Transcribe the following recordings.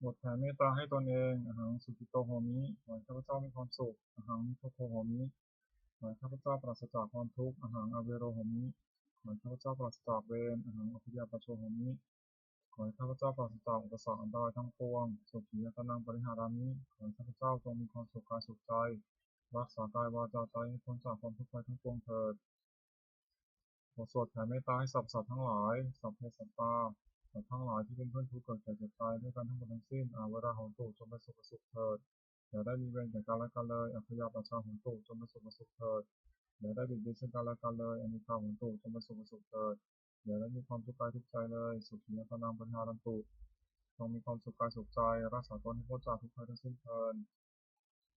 บทแผ่เมตตาให้ตนเองอหังสุขิโตโหมิขอให้ข้าพเจ้ามีความสุขอหังนิโคโหมิขอให้ข้าพเจ้าปราศจากความทุกข์อหังอเวโรโหมิขอให้ข้าพเจ้าปราศจากเวรอหังอภิยาปโชโหมิขอให้ข้าพเจ้าปราศจากอุปสรรคอันตรายทั้งปวงสุขียตนังปริหารามิขอให้ข้าพเจ้าจงมีความสุขกายสุขใจรักษากายวาจาใจให้พ้นจากความทุกข์ภัยทั้งปวงเถิดบทสวดแผ่เมตตาให้สรรพสัตว์ทั้งหลายสัพเพสัตตาสัตว์ทั้งหลายที่เป็นเพื่อนทุกข์เกิดแก่เจ็บตายด้วยกันทั้งหมดทั้งสิ้นอาเวราโหตุจงเป็นสุขสุขเถิดอย่าได้มีเวรแก่กันและกันเลยอัพยาปชาโหตุจงเป็นสุขสุขเถิดอย่าได้บิดเบือนซึ่งกันและกันเลยอนิจจาโหตุจงเป็นสุขสุขเถิดอย่าได้มีความทุกข์กายทุกใจเลยสุขียตนังปริหารันตุจงมีความสุขกายสุขใจรักษาตนให้พ้นจากทุกข์ภัยทั้งสิ้นเถิด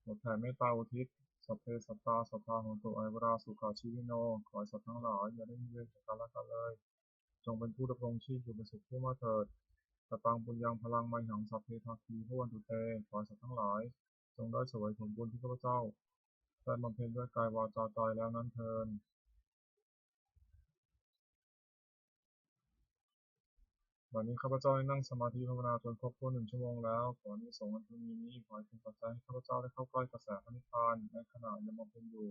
บทแผ่เมตตาอุทิศสัพเพสัตตาสัทธาโหตุอาเวราสุขาชีวิโนขอให้สัตว์ทั้งหลายอย่าได้มีเวรแก่กันและกันเลยจงเป็นผู้ดำรงชีพอยู่เป็นสุขผู้มาเถิดกตังปุญญังพลังไมหังสัพเพทัคคีพวันตุเตขอให้สัตว์ทั้งหลายจงได้เสวยผลบุญที่ข้าพเจ้าได้บำเพ็ญด้วยกายวาจาใจแล้วนั้นเทินวันนี้ข้าพเจ้าได้นั่งสมาธิภาวนาจนครบถ้วน1 ชั่วโมงแล้วขออานิสงส์อันพึงมีนี้ขอให้เป็นปัจจัยให้ข้าพเจ้าได้เข้าใกล้กระแสพระนิพพานในขณะยังบำเพ็ญอยู่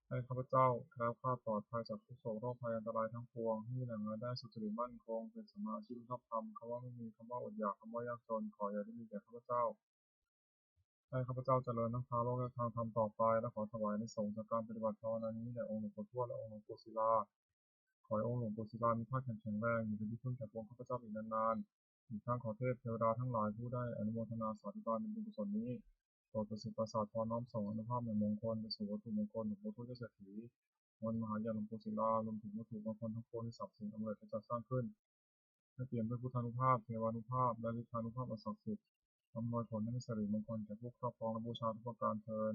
ให้ข้าพเจ้าแคล้วคลาดปลอดภัยจากทุกโศกโรคภัยอันตรายทั้งปวงให้มีแหล่งรายได้สุจริตมั่นคงเป็นสัมมาอาชีพชอบธรรมคำว่าไม่มีคำว่าอดอยากคำว่ายากจนขออย่าได้มีแก่ข้าพเจ้าให้ข้าพเจ้าเจริญทั้งทางโลกและทางธรรมต่อไปและขอถวายอานิสงส์จากการปฏิบัติภาวนานี้แด่องค์หลวงปู่ทวดและองค์หลวงปู่ศิลาขอให้องค์หลวงปู่ศิลามีพระแข็งแรงอยู่เป็นที่พึ่งแก่ปวงข้าพเจ้าอีกนานๆอีกทั้งขอเทพเทวดาทั้งหลายผู้ได้อนุโมทนาสาธุการในบุญกุศลนี้โปรดประสิทธิ์ประสาทพรน้อมส่งอนุภาพแห่งมงคลไปสู่วัตถุมงคลหลวงปู่ทวดเศรษฐีมนต์มหายานหลวงปู่ศิลารวมถึงวัตถุมงคลทั้งปวงที่ศักดิ์สิทธิ์อำนวยจะจัดสร้างขึ้นให้เปี่ยมด้วยพุทธานุภาพเทวานุภาพและฤทธานุภาพอันศักดิ์สิทธิ์อำนวยผลให้เป็นสิริมงคลแก่ผู้ครอบครองและบูชาทุกประการเทอญ